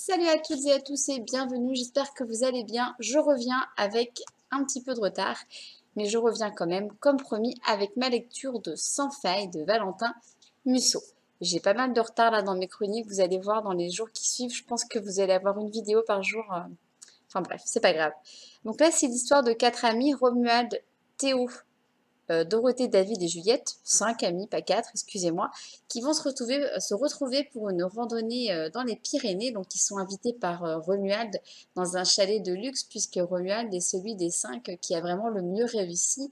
Salut à toutes et à tous et bienvenue, j'espère que vous allez bien. Je reviens avec un petit peu de retard, mais je reviens quand même, comme promis, avec ma lecture de Sans faille de Valentin Musso. J'ai pas mal de retard là dans mes chroniques, vous allez voir dans les jours qui suivent, je pense que vous allez avoir une vidéo par jour. Enfin bref, c'est pas grave. Donc là, c'est l'histoire de quatre amis, Romuald, Théo, Dorothée, David et Juliette, 5 amis, pas 4, excusez-moi, qui vont se retrouver pour une randonnée dans les Pyrénées. Donc ils sont invités par Romuald dans un chalet de luxe, puisque Romuald est celui des 5 qui a vraiment le mieux réussi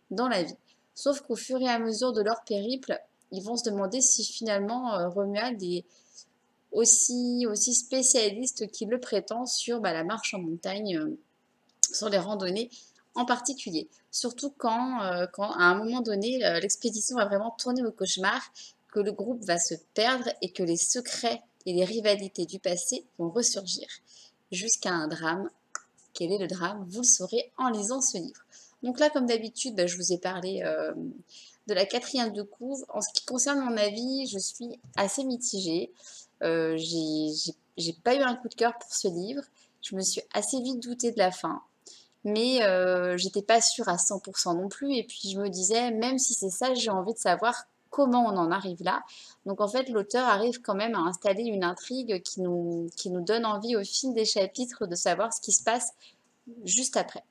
dans la vie. Sauf qu'au fur et à mesure de leur périple, ils vont se demander si finalement Romuald est aussi spécialiste qu'il le prétend sur la marche en montagne, sur les randonnées en particulier. Surtout quand à un moment donné, l'expédition va vraiment tourner au cauchemar, que le groupe va se perdre et que les secrets et les rivalités du passé vont ressurgir. Jusqu'à un drame. Quel est le drame? Vous le saurez en lisant ce livre. Donc là, comme d'habitude, je vous ai parlé de la quatrième de couve. En ce qui concerne mon avis, je suis assez mitigée. J'ai pas eu un coup de cœur pour ce livre. Je me suis assez vite doutée de la fin. Mais j'étais pas sûre à 100% non plus. Et puis je me disais, même si c'est ça, j'ai envie de savoir comment on en arrive là. Donc en fait, l'auteur arrive quand même à installer une intrigue qui nous donne envie au fil des chapitres de savoir ce qui se passe juste après.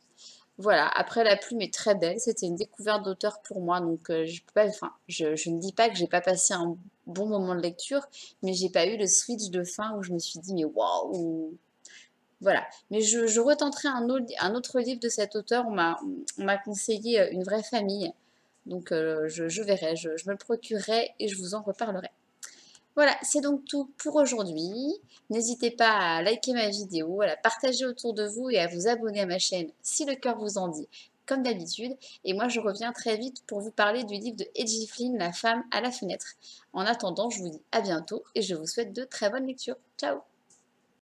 Voilà, après la plume est très belle, c'était une découverte d'auteur pour moi, donc je peux pas, enfin, je ne dis pas que j'ai pas passé un bon moment de lecture, mais j'ai pas eu le switch de fin où je me suis dit mais waouh, voilà. Mais je retenterai un autre livre de cet auteur. On m'a conseillé Une vraie famille. Donc je verrai, je me le procurerai et je vous en reparlerai. Voilà, c'est donc tout pour aujourd'hui. N'hésitez pas à liker ma vidéo, à la partager autour de vous et à vous abonner à ma chaîne si le cœur vous en dit, comme d'habitude. Et moi, je reviens très vite pour vous parler du livre de Edgy Flynn, La femme à la fenêtre. En attendant, je vous dis à bientôt et je vous souhaite de très bonnes lectures. Ciao!